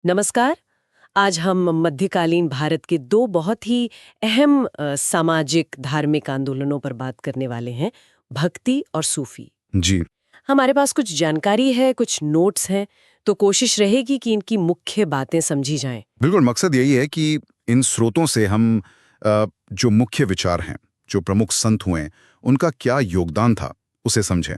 नमस्कार। आज हम मध्यकालीन भारत के दो बहुत ही अहम सामाजिक धार्मिक आंदोलनों पर बात करने वाले हैं, भक्ति और सूफी। जी, हमारे पास कुछ जानकारी है, कुछ नोट्स हैं, तो कोशिश रहेगी कि इनकी मुख्य बातें समझी जाएं। बिल्कुल मकसद यही है कि इन स्रोतों से हम जो मुख्य विचार हैं, जो प्रमुख संत हुए, उनका क्या योगदान था, उसे समझें,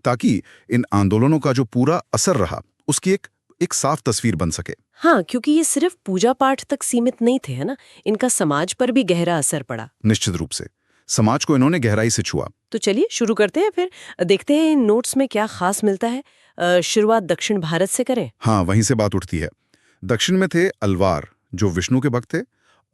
ताकि इन आंदोलनों का जो पूरा असर रहा, उसकी एक साफ तस्वीर बन सके। हाँ, क्योंकि ये सिर्फ पूजा पाठ तक सीमित नहीं थे, है ना? इनका समाज पर भी गहरा असर पड़ा। निश्चित रूप से समाज को इन्होंने गहराई से छुआ। तो चलिए शुरू करते हैं फिर। देखते हैं इन नोट्स में क्या खास मिलता है। शुरुआत दक्षिण भारत से करें। हाँ, वहीं से बात उठती है। दक्षिण में थे अलवार, जो विष्णु के भक्त थे,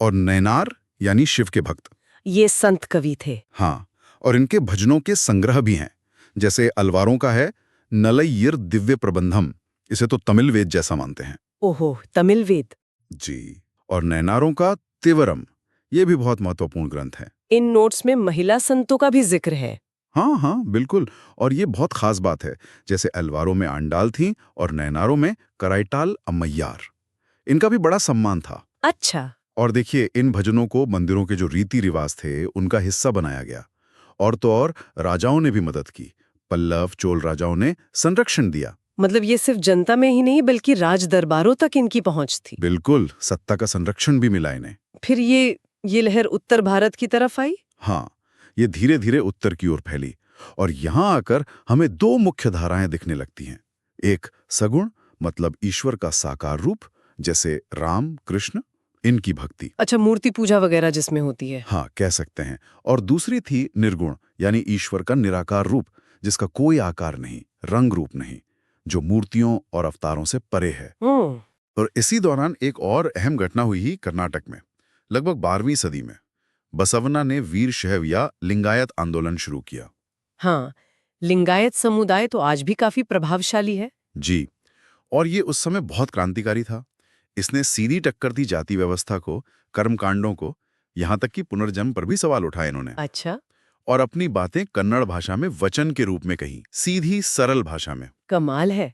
और नैनार यानी शिव के भक्त। ये संत कवि थे। हाँ, और इनके भजनों के संग्रह भी हैं। जैसे अलवारों का है नलयिर दिव्य प्रबंधम, इसे तो तमिल वेद जैसा मानते हैं। ओहो, तमिल वेद। जी, और नैनारों का तिवरम, ये भी बहुत महत्वपूर्ण ग्रंथ है। इन नोट्स में महिला संतों का भी जिक्र है। हाँ हाँ बिल्कुल, और ये बहुत खास बात है। जैसे अलवारों में आंडाल थीं और नैनारों में कराइटाल अम्मैयार। इनका भी बड़ा सम्मान था। अच्छा। और देखिए, इन भजनों को मंदिरों के जो रीति रिवाज थे उनका हिस्सा बनाया गया। और तो और राजाओं ने भी मदद की। पल्लव चोल राजाओं ने संरक्षण दिया। मतलब ये सिर्फ जनता में ही नहीं बल्कि राज दरबारों तक इनकी पहुंच थी। बिल्कुल, सत्ता का संरक्षण भी मिला इन्हें। फिर ये लहर उत्तर भारत की तरफ आई। हाँ, ये धीरे धीरे उत्तर की ओर फैली, और यहां आकर हमें दो मुख्य धाराएं दिखने लगती हैं। एक सगुण, मतलब ईश्वर का साकार रूप, जैसे राम कृष्ण, इनकी भक्ति। अच्छा, मूर्ति पूजा वगैरह जिसमें होती है। हाँ, कह सकते हैं। और दूसरी थी निर्गुण, यानी ईश्वर का निराकार रूप, जिसका कोई आकार नहीं, रंग रूप नहीं, जो मूर्तियों और अवतारों से परे है। हम्म। और इसी दौरान एक और अहम घटना हुई ही कर्नाटक में, लगभग 12वीं सदी में। बसवन्ना ने वीर शैव या लिंगायत आंदोलन शुरू किया। हाँ, लिंगायत समुदाय तो आज भी काफी प्रभावशाली है। जी, और ये उस समय बहुत क्रांतिकारी था। इसने सीधी टक्कर दी जाति व्यवस्था को, कर्मकांडों को, यहाँ तक कि पुनर्जन्म पर भी सवाल उठाए इन्होंने। अच्छा। और अपनी बातें कन्नड़ भाषा में वचन के रूप में कही, सीधी सरल भाषा में। कमाल है।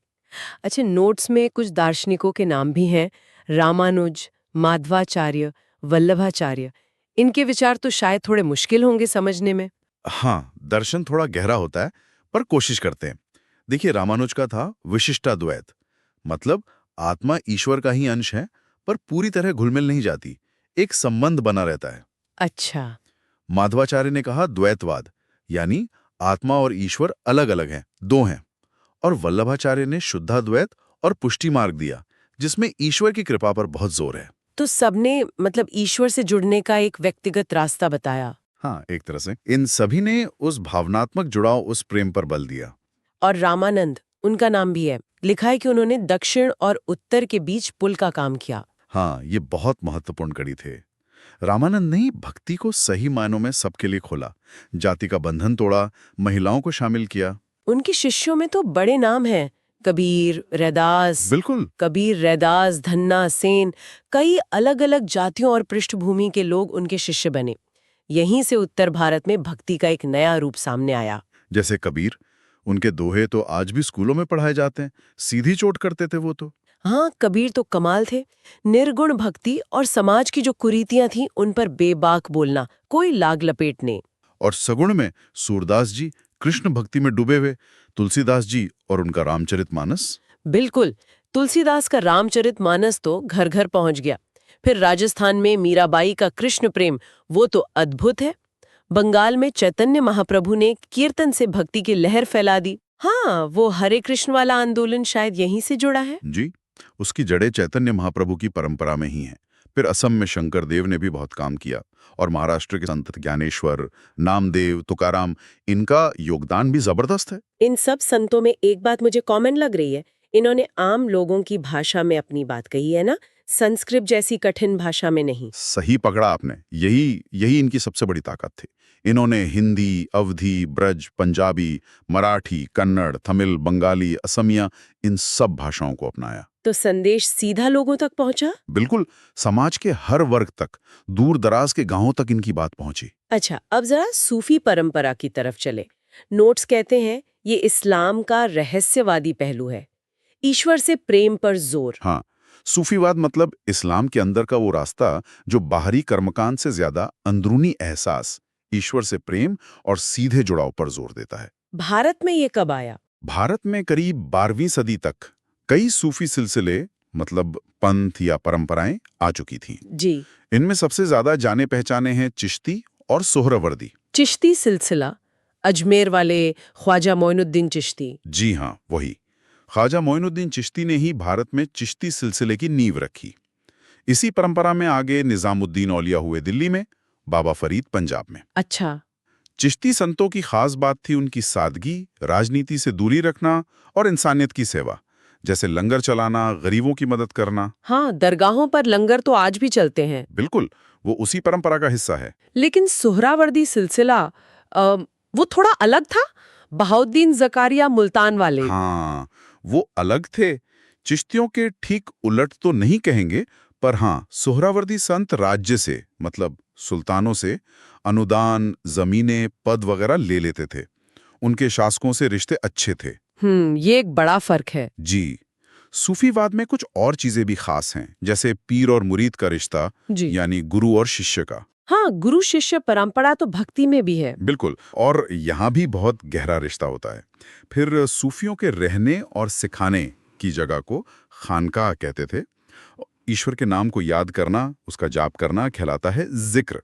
अच्छा, नोट्स में कुछ दार्शनिकों के नाम भी हैं। रामानुज, माधवाचार्य, वल्लभाचार्य। इनके विचार तो शायद थोड़े मुश्किल होंगे समझने में। हाँ, दर्शन थोड़ा गहरा होता है, पर कोशिश करते हैं। देखिए, रामानुज का था विशिष्टाद्वैत, मतलब आत्मा ईश्वर का ही अंश है, पर पूरी तरह घुलमिल नहीं जाती, एक संबंध बना रहता है। अच्छा। माधवाचार्य ने कहा द्वैतवाद, यानी आत्मा और ईश्वर अलग अलग हैं, दो हैं। और वल्लभाचार्य ने शुद्धाद्वैत और पुष्टि मार्ग दिया, जिसमें ईश्वर की कृपा पर बहुत जोर है। तो सबने मतलब ईश्वर से जुड़ने का एक व्यक्तिगत रास्ता बताया। हाँ, एक तरह से इन सभी ने उस भावनात्मक जुड़ाव, उस प्रेम पर बल दिया। और रामानंद, उनका नाम भी है। लिखा है कि उन्होंने दक्षिण और उत्तर के बीच पुल का काम किया। हाँ, ये बहुत महत्वपूर्ण कड़ी थे। रामानंद ने भक्ति को सही मायनों में सबके लिए खोला, जाति का बंधन तोड़ा, महिलाओं को शामिल किया। उनके शिष्यों में तो बड़े नाम हैं। कबीर, रैदास। बिल्कुल। कबीर, रैदास, धन्ना, सेन। कई अलग अलग जातियों और पृष्ठभूमि के लोग उनके शिष्य बने। यहीं से उत्तर भारत में भक्ति का एक नया रूप सामने आया। जैसे कबीर, उनके दोहे तो आज भी स्कूलों में पढ़ाए जाते हैं। सीधी चोट करते थे वो तो। हाँ, कबीर तो कमाल थे। निर्गुण भक्ति और समाज की जो कुरीतियां थीं उन पर बेबाक बोलना, कोई लाग लपेटने। और सगुण में सूरदास जी, कृष्ण भक्ति में डूबे हुए, तुलसीदास जी और उनका रामचरितमानस। बिल्कुल। तुलसीदास का रामचरितमानस तो घर घर पहुंच गया। फिर राजस्थान में मीराबाई का कृष्ण प्रेम, वो तो अद्भुत है। बंगाल में चैतन्य महाप्रभु ने कीर्तन से भक्ति की लहर फैला दी। हाँ, वो हरे कृष्ण वाला आंदोलन शायद यहीं से जुड़ा है। जी, उसकी जड़ें चैतन्य महाप्रभु की परंपरा में ही हैं। फिर असम में शंकर देव ने भी बहुत काम किया, और महाराष्ट्र के संत ज्ञानेश्वर, नामदेव, तुकाराम, इनका योगदान भी जबरदस्त है। इन सब संतों में एक बात मुझे कॉमन लग रही है। इन्होंने आम लोगों की भाषा में अपनी बात कही है ना, संस्कृत जैसी कठिन भाषा में नहीं। सही पकड़ा आपने, यही यही इनकी सबसे बड़ी ताकत थी। इन्होंने हिंदी, अवधी, ब्रज, पंजाबी, मराठी, कन्नड़, तमिल, बंगाली, असमिया, इन सब भाषाओं को अपनाया। तो संदेश सीधा लोगों तक पहुंचा। बिल्कुल, समाज के हर वर्ग तक, दूर दराज के गांवों तक इनकी बात पहुंची। अच्छा, अब जरा सूफी परंपरा की तरफ चले। नोट्स कहते हैं ये इस्लाम का रहस्यवादी पहलू है। ईश्वर से प्रेम पर जोर। हाँ, सूफीवाद मतलब इस्लाम के अंदर का वो रास्ता जो बाहरी कर्मकांड से ज्यादा अंदरूनी एहसास, ईश्वर से प्रेम और सीधे जुड़ाव पर जोर देता है। भारत में ये कब आया? भारत में करीब 12वीं सदी तक कई सूफी सिलसिले मतलब पंथ या परंपराएं आ चुकी थीं। जी। इनमें सबसे ज्यादा जाने पहचाने हैं चिश्ती और सोहरावर्दी। चिश्ती सिलसिला, अजमेर वाले ख्वाजा मोइनुद्दीन चिश्ती। जी हाँ, वही। ख्वाजा मोइनुद्दीन चिश्ती ने ही भारत में चिश्ती सिलसिले की नींव रखी। इसी परंपरा में आगे निजामुद्दीन औलिया हुए दिल्ली में, बाबा फरीद पंजाब में। अच्छा। चिश्ती संतों की खास बात थी उनकी सादगी, राजनीति से दूरी रखना और इंसानियत की सेवा, जैसे लंगर चलाना, गरीबों की मदद करना। हाँ, दरगाहों पर लंगर तो आज भी चलते हैं। बिल्कुल, वो उसी परंपरा का हिस्सा है। लेकिन सोहरावर्दी सिलसिला वो थोड़ा अलग था। बहाउद्दीन जकारिया मुल्तान वाले। हाँ, वो अलग थे। चिश्तियों के ठीक उलट तो नहीं कहेंगे, पर हाँ, सोहरावर्दी संत राज्य से मतलब सुल्तानों से अनुदान, जमीनें, पद वगैरह ले लेते थे। उनके शासकों से रिश्ते अच्छे थे। ये एक बड़ा फर्क है। जी। सूफीवाद में कुछ और चीजें भी खास हैं, जैसे पीर और मुरीद का रिश्ता, जी। यानी गुरु और शिष्य का। हाँ, गुरु शिष्य परंपरा तो भक्ति में भी है। बिल्कुल, और यहाँ भी बहुत गहरा रिश्ता होता है। फिर सूफियों के रहने और सिखाने की जगह को खानकाह कहते थे। ईश्वर के नाम को याद करना, उसका जाप करना कहलाता है जिक्र।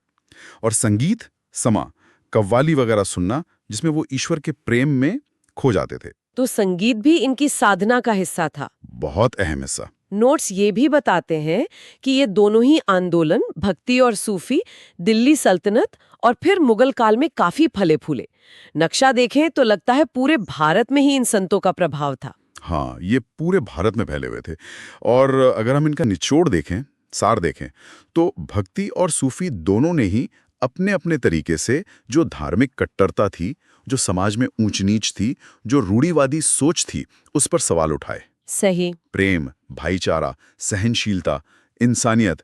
और संगीत, समा, कव्वाली वगैरह सुनना, जिसमें वो ईश्वर के प्रेम में खो जाते थे। तो संगीत भी इनकी साधना का हिस्सा था। बहुत अहम हिस्सा। नोट्स ये भी बताते हैं कि ये दोनों ही आंदोलन, भक्ति और सूफी, दिल्ली सल्तनत और फिर मुगल काल में काफी फले फूले। नक्शा देखें तो लगता है पूरे भारत में ही इन संतों का प्रभाव था। हाँ, ये पूरे भारत में फैले हुए थे। और अगर हम इनका निचोड़ देखें, सार देखें, तो भक्ति और सूफी दोनों ने ही अपने अपने तरीके से जो धार्मिक कट्टरता थी, जो समाज में ऊंच नीच थी, जो रूढ़िवादी सोच थी, उस पर सवाल उठाए। सही। प्रेम, भाईचारा, सहनशीलता, इंसानियत,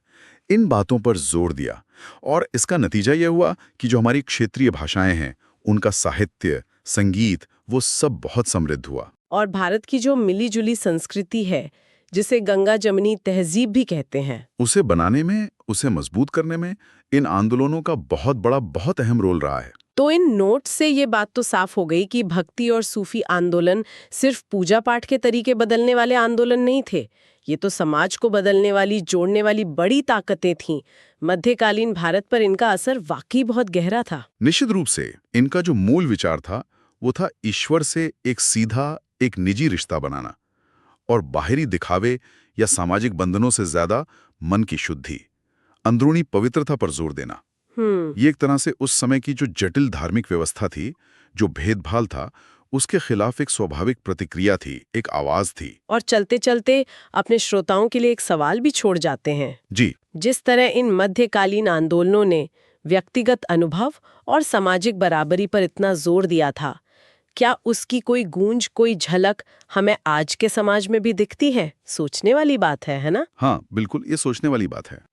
इन बातों पर जोर दिया। और इसका नतीजा यह हुआ कि जो हमारी क्षेत्रीय भाषाएं हैं, उनका साहित्य, संगीत, वो सब बहुत समृद्ध हुआ। और भारत की जो मिली-जुली संस्कृति है, जिसे गंगा जमनी तहजीब भी कहते हैं, उसे बनाने में, उसे मजबूत करने में इन आंदोलनों का बहुत अहम रोल रहा है। तो इन नोट्स से ये बात तो साफ हो गई कि भक्ति और सूफी आंदोलन सिर्फ पूजा पाठ के तरीके बदलने वाले आंदोलन नहीं थे। ये तो समाज को बदलने वाली, जोड़ने वाली बड़ी ताकतें थीं। मध्यकालीन भारत पर इनका असर वाकई बहुत गहरा था। निश्चित रूप से इनका जो मूल विचार था, वो था ईश्वर से एक सीधा, एक निजी रिश्ता बनाना और बाहरी दिखावे या सामाजिक बंधनों से ज्यादा मन की शुद्धि, अंदरूनी पवित्रता पर जोर देना। ये एक तरह से उस समय की जो जटिल धार्मिक व्यवस्था थी, जो भेदभाव था, उसके खिलाफ एक स्वाभाविक प्रतिक्रिया थी, एक आवाज थी। और चलते चलते अपने श्रोताओं के लिए एक सवाल भी छोड़ जाते हैं। जी। जिस तरह इन मध्यकालीन आंदोलनों ने व्यक्तिगत अनुभव और सामाजिक बराबरी पर इतना जोर दिया था, क्या उसकी कोई गूंज, कोई झलक हमें आज के समाज में भी दिखती है? सोचने वाली बात है ना? हाँ, बिल्कुल, ये सोचने वाली बात है।